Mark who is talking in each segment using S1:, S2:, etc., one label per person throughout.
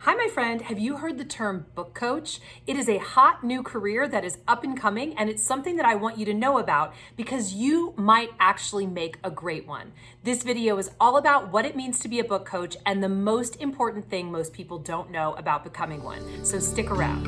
S1: Hi, my friend. Have you heard the term book coach? It is a hot new career that is up and coming, and it's something that I want you to know about because you might actually make a great one. This video is all about what it means to be a book coach and the most important thing most people don't know about becoming one. So stick around.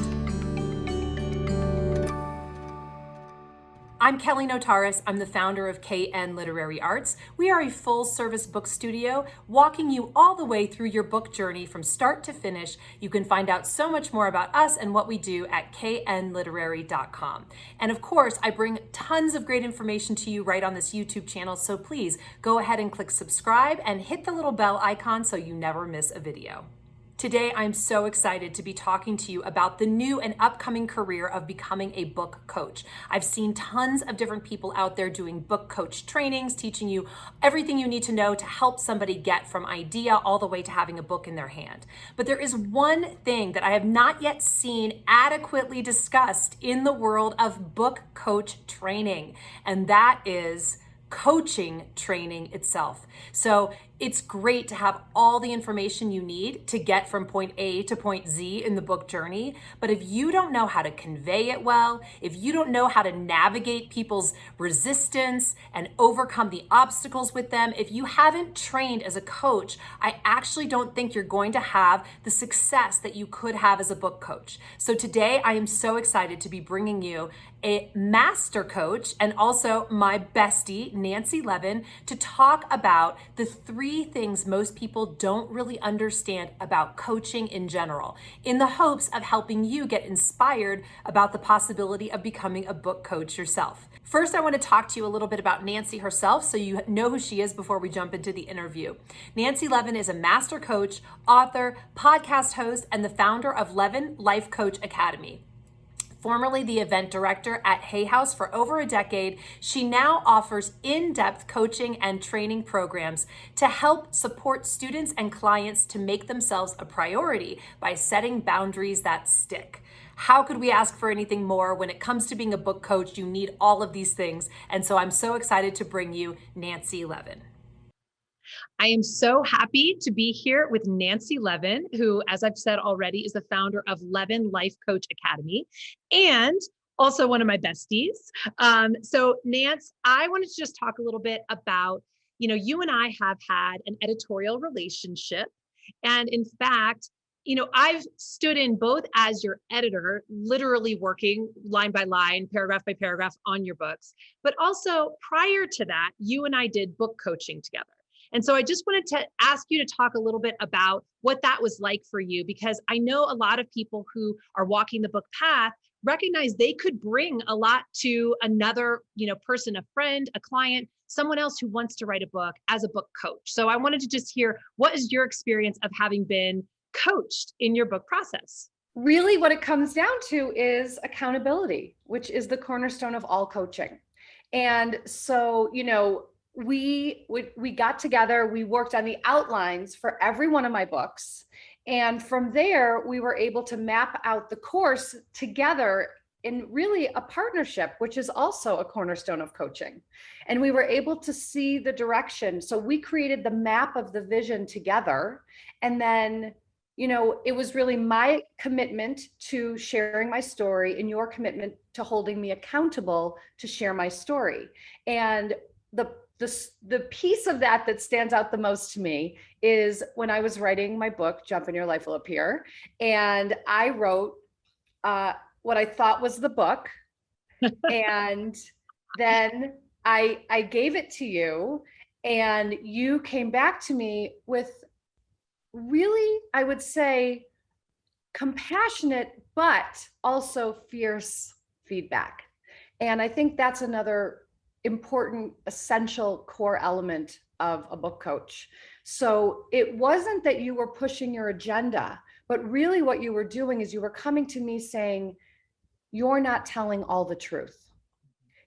S1: I'm Kelly Notaras. I'm the founder of KN Literary Arts. We are a full-service book studio, walking you all the way through your book journey from start to finish. You can find out so much more about us and what we do at knliterary.com. And of course, I bring tons of great information to you right on this YouTube channel, so please go ahead and click subscribe and hit the little bell icon so you never miss a video. Today, I'm so excited to be talking to you about the new and upcoming career of becoming a book coach. I've seen tons of different people out there doing book coach trainings, teaching you everything you need to know to help somebody get from idea all the way to having a book in their hand. But there is one thing that I have not yet seen adequately discussed in the world of book coach training, and that is coaching training itself. So it's great to have all the information you need to get from point A to point Z in the book journey. But if you don't know how to convey it well, if you don't know how to navigate people's resistance and overcome the obstacles with them, if you haven't trained as a coach, I actually don't think you're going to have the success that you could have as a book coach. So today I am so excited to be bringing you a master coach and also my bestie, Nancy Levin, to talk about the three things most people don't really understand about coaching in general, in the hopes of helping you get inspired about the possibility of becoming a book coach yourself. First, I want to talk to you a little bit about Nancy herself so you know who she is before we jump into the interview. Nancy Levin is a master coach, author, podcast host, and the founder of Levin Life Coach Academy. Formerly the event director at Hay House for over a decade, she now offers in-depth coaching and training programs to help support students and clients to make themselves a priority by setting boundaries that stick. How could we ask for anything more? When it comes to being a book coach, you need all of these things. And so I'm so excited to bring you Nancy Levin. I am so happy to be here with Nancy Levin, who, as I've said already, is the founder of Levin Life Coach Academy and also one of my besties. So Nance, I wanted to just talk a little bit about, you and I have had an editorial relationship. And in fact, I've stood in both as your editor, literally working line by line, paragraph by paragraph on your books, but also prior to that, you and I did book coaching together. And so I just wanted to ask you to talk a little bit about what that was like for you, because I know a lot of people who are walking the book path recognize they could bring a lot to another, person, a friend, a client, someone else who wants to write a book as a book coach. So I wanted to just hear, what is your experience of having been coached in your book process?
S2: Really, what it comes down to is accountability, which is the cornerstone of all coaching. And so, we got together, we worked on the outlines for every one of my books. And from there, we were able to map out the course together in really a partnership, which is also a cornerstone of coaching. And we were able to see the direction. So we created the map of the vision together. And then, it was really my commitment to sharing my story and your commitment to holding me accountable to share my story. And the piece of that stands out the most to me is when I was writing my book, Jump and Your Life Will Appear. And I wrote what I thought was the book. And then I gave it to you and you came back to me with really, I would say, compassionate, but also fierce feedback. And I think that's another important, essential core element of a book coach. So it wasn't that you were pushing your agenda, but really what you were doing is you were coming to me saying, you're not telling all the truth.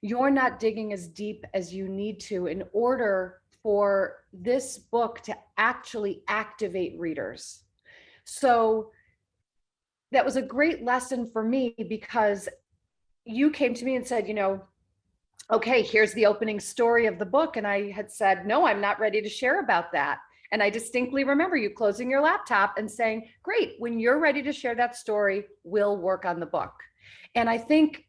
S2: You're not digging as deep as you need to in order for this book to actually activate readers. So that was a great lesson for me because you came to me and said, okay, here's the opening story of the book. And I had said, no, I'm not ready to share about that. And I distinctly remember you closing your laptop and saying, great, when you're ready to share that story, we'll work on the book. And I think,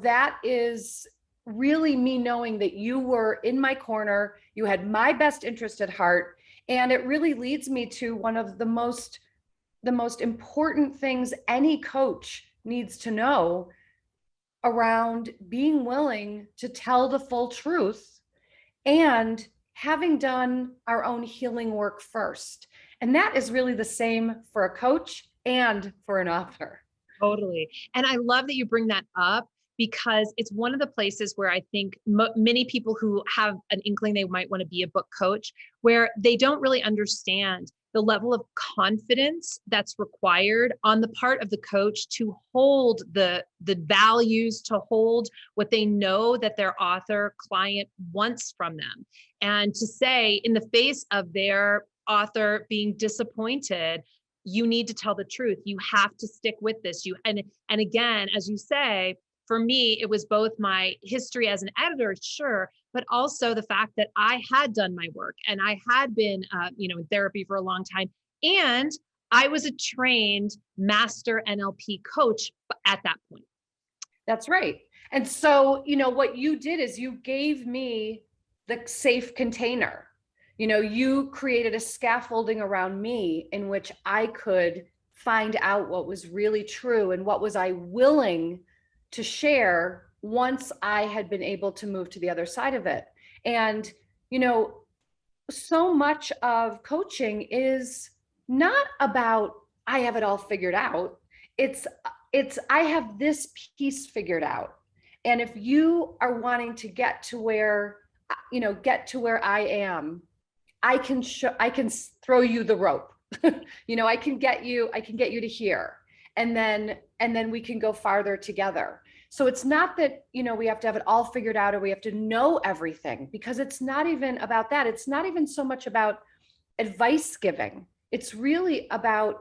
S2: that is really me knowing that you were in my corner, you had my best interest at heart. And it really leads me to one of the most important things any coach needs to know around being willing to tell the full truth and having done our own healing work first. And that is really the same for a coach and for an author.
S3: Totally. And I love that you bring that up because it's one of the places where I think many people who have an inkling they might want to be a book coach, where they don't really understand the level of confidence that's required on the part of the coach to hold the values, to hold what they know that their author client wants from them. And to say in the face of their author being disappointed, you need to tell the truth. You have to stick with this. And again, as you say, for me, it was both my history as an editor, sure, but also the fact that I had done my work and I had been, in therapy for a long time. And I was a trained master NLP coach at that point.
S2: That's right. And so, what you did is you gave me the safe container. You created a scaffolding around me in which I could find out what was really true and what was I willing to share once I had been able to move to the other side of it. And, so much of coaching is not about, I have it all figured out. It's I have this piece figured out. And if you are wanting to get to where I am, I can throw you the rope. I can get you to here. And then we can go farther together. So it's not that, we have to have it all figured out or we have to know everything, because it's not even about that. It's not even so much about advice giving. It's really about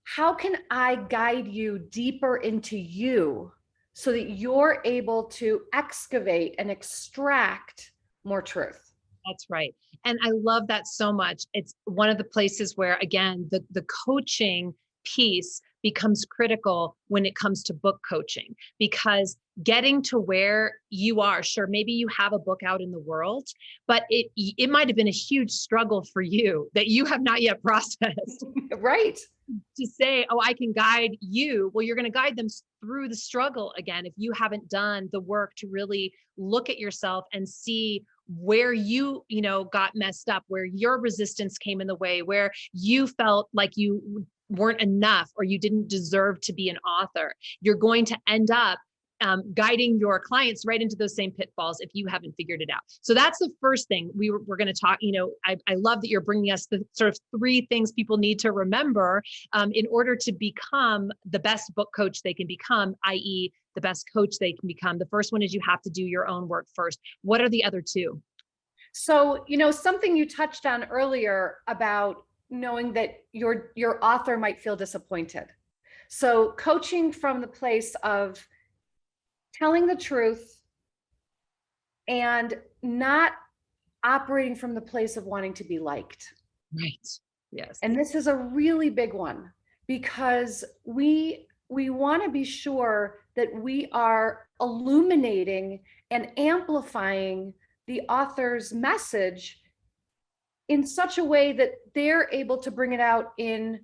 S2: how can I guide you deeper into you so that you're able to excavate and extract more truth.
S3: That's right. And I love that so much. It's one of the places where, again, the coaching piece becomes critical when it comes to book coaching, because getting to where you are, sure, maybe you have a book out in the world, but it might have been a huge struggle for you that you have not yet processed.
S2: Right.
S3: To say, oh, I can guide you. Well, you're going to guide them through the struggle again, if you haven't done the work to really look at yourself and see where you got messed up, where your resistance came in the way, where you felt like you weren't enough or you didn't deserve to be an author. You're going to end up guiding your clients right into those same pitfalls if you haven't figured it out. So that's the first thing we're going to talk. I love that you're bringing us the sort of 3 things people need to remember in order to become the best book coach they can become, i.e. the best coach they can become. The first one is you have to do your own work first. What are the other 2?
S2: So, something you touched on earlier about knowing that your author might feel disappointed. So coaching from the place of telling the truth and not operating from the place of wanting to be liked.
S3: Right. Yes.
S2: And this is a really big one, because we want to be sure that we are illuminating and amplifying the author's message in such a way that they're able to bring it out in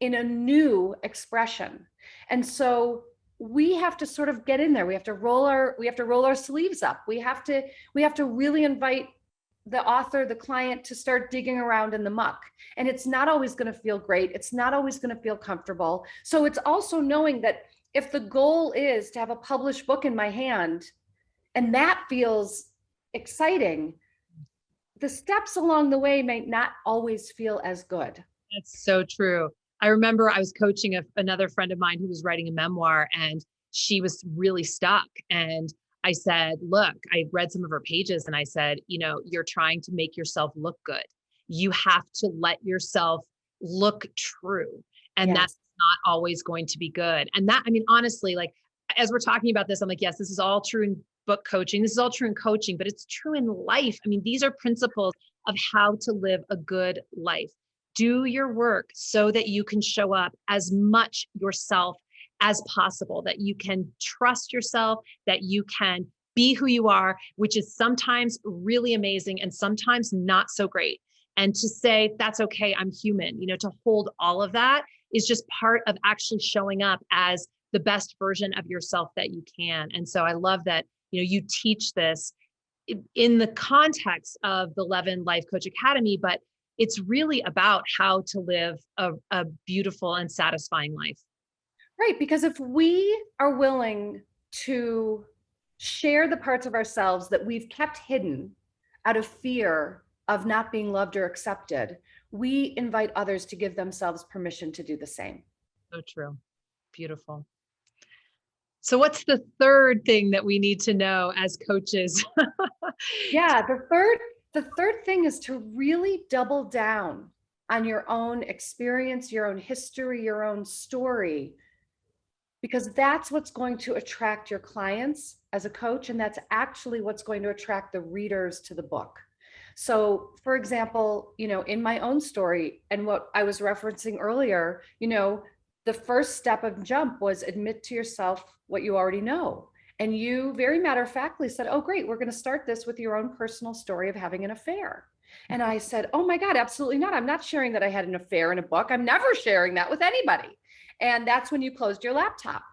S2: a new expression. And so we have to sort of get in there. We have to roll our sleeves up. We have to really invite the author, the client, to start digging around in the muck. And it's not always going to feel great. It's not always going to feel comfortable. So it's also knowing that if the goal is to have a published book in my hand, and that feels exciting, the steps along the way may not always feel as good.
S3: That's so true. I remember I was coaching another friend of mine who was writing a memoir, and she was really stuck. And I said, look, I read some of her pages and I said, you're trying to make yourself look good. You have to let yourself look true. And
S2: Yes.
S3: That's not always going to be good. And that, honestly, like, as we're talking about this, I'm like, yes, this is all true in book coaching. This is all true in coaching, but it's true in life. These are principles of how to live a good life. Do your work so that you can show up as much yourself as possible, that you can trust yourself, that you can be who you are, which is sometimes really amazing and sometimes not so great. And to say, that's okay, I'm human, to hold all of that is just part of actually showing up as the best version of yourself that you can. And so I love that, you teach this in the context of the Levin Life Coach Academy, but it's really about how to live a beautiful and satisfying life.
S2: Right. Because if we are willing to share the parts of ourselves that we've kept hidden out of fear of not being loved or accepted, we invite others to give themselves permission to do the same.
S3: So true. Beautiful. So what's the third thing that we need to know as coaches?
S2: Yeah, the third thing is to really double down on your own experience, your own history, your own story, because that's what's going to attract your clients as a coach, and that's actually what's going to attract the readers to the book. So, for example, in my own story and what I was referencing earlier, the first step of jump was admit to yourself what you already know. And you very matter-of-factly said, oh, great, we're going to start this with your own personal story of having an affair. And I said, oh my God, absolutely not. I'm not sharing that I had an affair in a book. I'm never sharing that with anybody. And that's when you closed your laptop,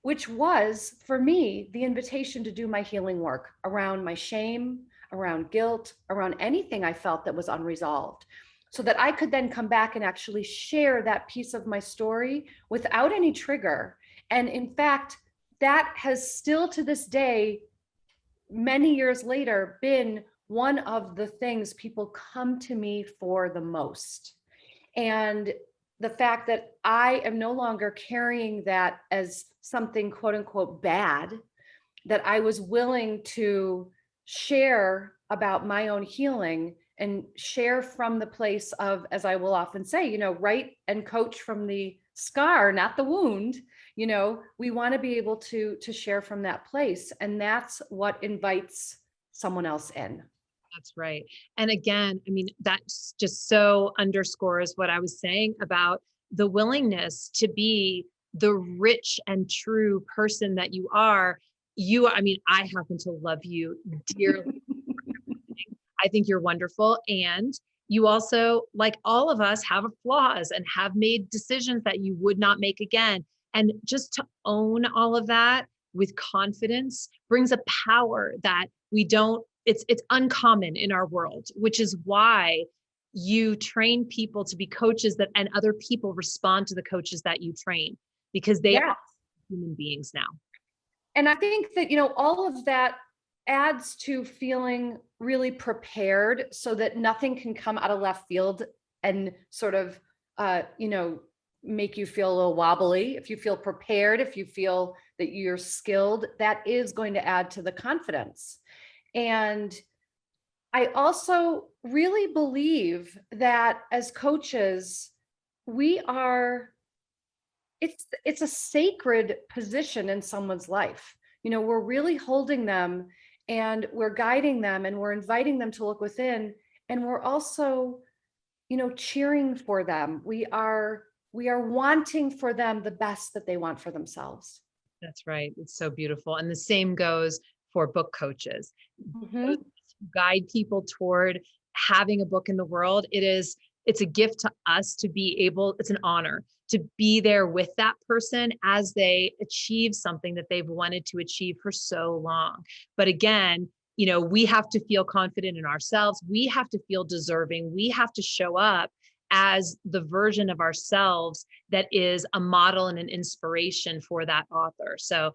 S2: which was, for me, the invitation to do my healing work around my shame, around guilt, around anything I felt that was unresolved, so that I could then come back and actually share that piece of my story without any trigger. And in fact, that has still to this day, many years later, been one of the things people come to me for the most. And the fact that I am no longer carrying that as something quote unquote bad, that I was willing to share about my own healing and share from the place of, as I will often say, write and coach from the scar, not the wound. We want to be able to share from that place. And that's what invites someone else in.
S3: That's right. And again, that just so underscores what I was saying about the willingness to be the rich and true person that you are. I happen to love you dearly. I think you're wonderful. And you also, like all of us, have flaws and have made decisions that you would not make again. And just to own all of that with confidence brings a power that it's uncommon in our world, which is why you train people to be coaches and other people respond to the coaches that you train, because they are human beings now.
S2: And I think that, all of that adds to feeling really prepared so that nothing can come out of left field and sort of, make you feel a little wobbly. If you feel prepared, if you feel that you're skilled, that is going to add to the confidence. And I also really believe that as coaches, it's a sacred position in someone's life. We're really holding them and we're guiding them and we're inviting them to look within, and we're also, cheering for them. We are wanting for them the best that they want for themselves.
S3: That's right. It's so beautiful. And the same goes for book coaches.
S2: Mm-hmm.
S3: Guide people toward having a book in the world. It's a gift to us to be able, it's an honor to be there with that person as they achieve something that they've wanted to achieve for so long. But again, we have to feel confident in ourselves. We have to feel deserving. We have to show up as the version of ourselves that is a model and an inspiration for that author. So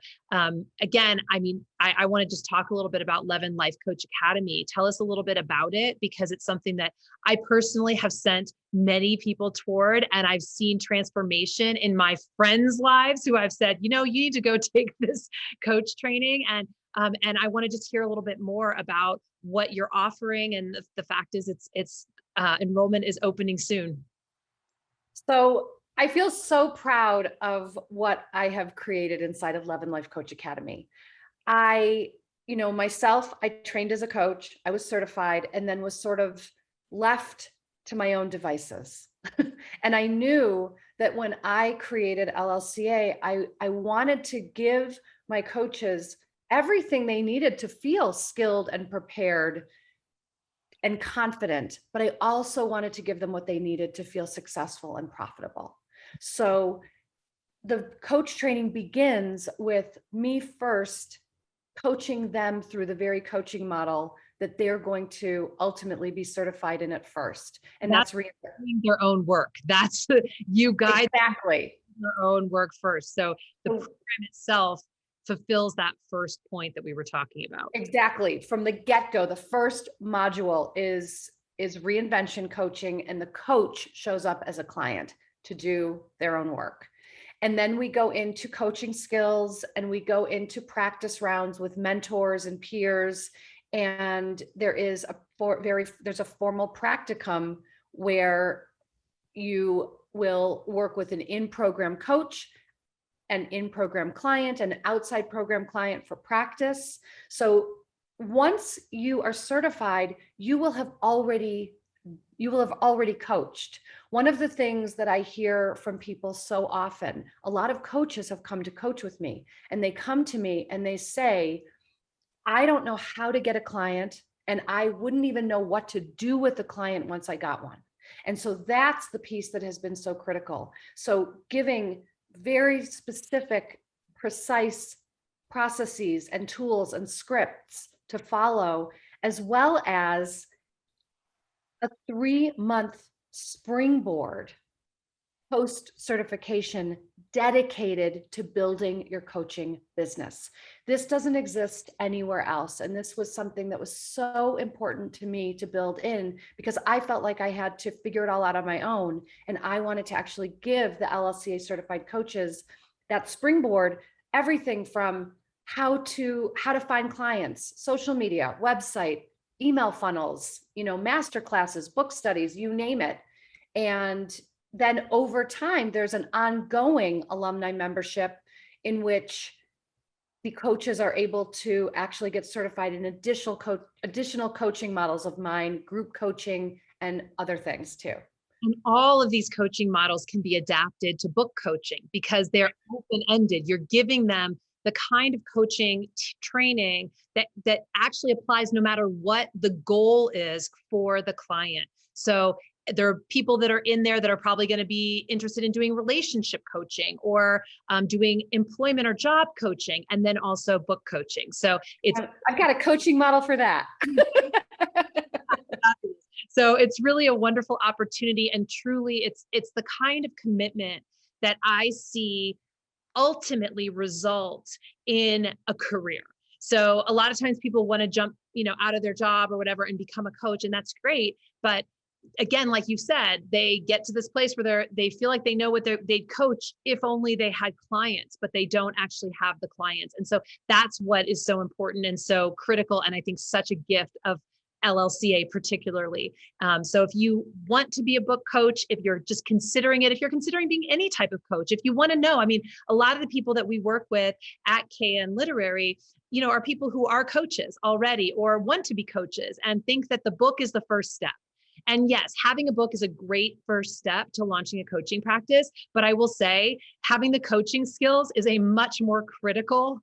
S3: again, I want to just talk a little bit about Levin Life Coach Academy. Tell us a little bit about it, because it's something that I personally have sent many people toward, and I've seen transformation in my friends' lives who I've said, you need to go take this coach training. And I want to just hear a little bit more about what you're offering. And the fact is it's enrollment is opening soon.
S2: So I feel so proud of what I have created inside of Levin Life Coach Academy. Myself, I trained as a coach, I was certified, and then was sort of left to my own devices. And I knew that when I created LLCA, I wanted to give my coaches everything they needed to feel skilled and prepared and confident, but I also wanted to give them what they needed to feel successful and profitable. So the coach training begins with me first coaching them through the very coaching model that they're going to ultimately be certified in at first. And that's
S3: doing their own work. That's you guide
S2: exactly
S3: their own work first. So the
S2: So-
S3: program itself fulfills that first point that we were talking about.
S2: exactly. From the get-go, the first module is reinvention coaching, and the coach shows up as a client to do their own work. And then we go into coaching skills, and we go into practice rounds with mentors and peers. And there's a formal practicum where you will work with an in-program coach, an in-program client, an outside program client for practice. So once you are certified, you will have already coached. One of the things that I hear from people so often, a lot of coaches have come to coach with me, and they come to me and they say, I don't know how to get a client, and I wouldn't even know what to do with the client once I got one. And so that's the piece that has been so critical. So giving very specific, precise processes and tools and scripts to follow, as well as a 3-month springboard post certification dedicated to building your coaching business. This doesn't exist anywhere else. And this was something that was so important to me to build in, because I felt like I had to figure it all out on my own. And I wanted to actually give the LLCA certified coaches that springboard, everything from how to find clients, social media, website, email funnels, master classes, book studies, you name it. And then over time, there's an ongoing alumni membership in which the coaches are able to actually get certified in additional coaching models of mine, group coaching, and other things too.
S3: And all of these coaching models can be adapted to book coaching because they're open-ended. You're giving them the kind of coaching training that actually applies no matter what the goal is for the client. So there are people that are in there that are probably going to be interested in doing relationship coaching or doing employment or job coaching, and then also book coaching. So
S2: I've got a coaching model for that.
S3: So it's really a wonderful opportunity, and truly it's the kind of commitment that I see ultimately result in a career. So a lot of times people want to jump, out of their job or whatever and become a coach, and that's great. But again, like you said, they get to this place where they feel like they know what they'd coach if only they had clients, but they don't actually have the clients. And so that's what is so important and so critical. And I think such a gift of LLCA particularly. So if you want to be a book coach, if you're just considering it, if you're considering being any type of coach, if you want to know, a lot of the people that we work with at KN Literary, are people who are coaches already or want to be coaches and think that the book is the first step. And yes, having a book is a great first step to launching a coaching practice. But I will say having the coaching skills is a much more critical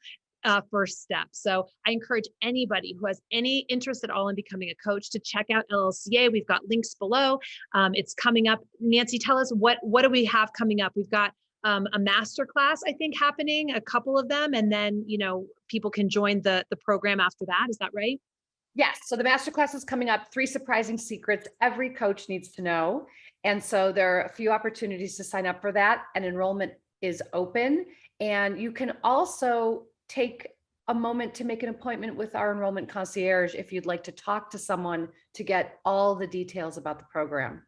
S3: first step. So I encourage anybody who has any interest at all in becoming a coach to check out LLCA. We've got links below. It's coming up. Nancy, tell us what do we have coming up? We've got a master class, I think, happening, a couple of them. And then, people can join the program after that. Is that right?
S2: Yes. So the masterclass is coming up, 3 surprising secrets every coach needs to know. And so there are a few opportunities to sign up for that, and enrollment is open. And you can also take a moment to make an appointment with our enrollment concierge if you'd like to talk to someone to get all the details about the program.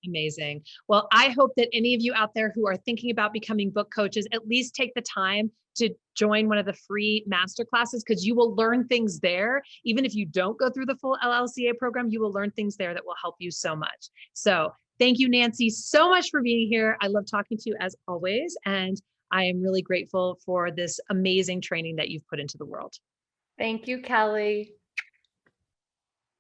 S3: Amazing. Well, I hope that any of you out there who are thinking about becoming book coaches at least take the time to join one of the free master classes, because you will learn things there. Even if you don't go through the full LLCA program, you will learn things there that will help you so much. So thank you, Nancy, so much for being here. I love talking to you as always. And I am really grateful for this amazing training that you've put into the world.
S2: Thank you, Kelly.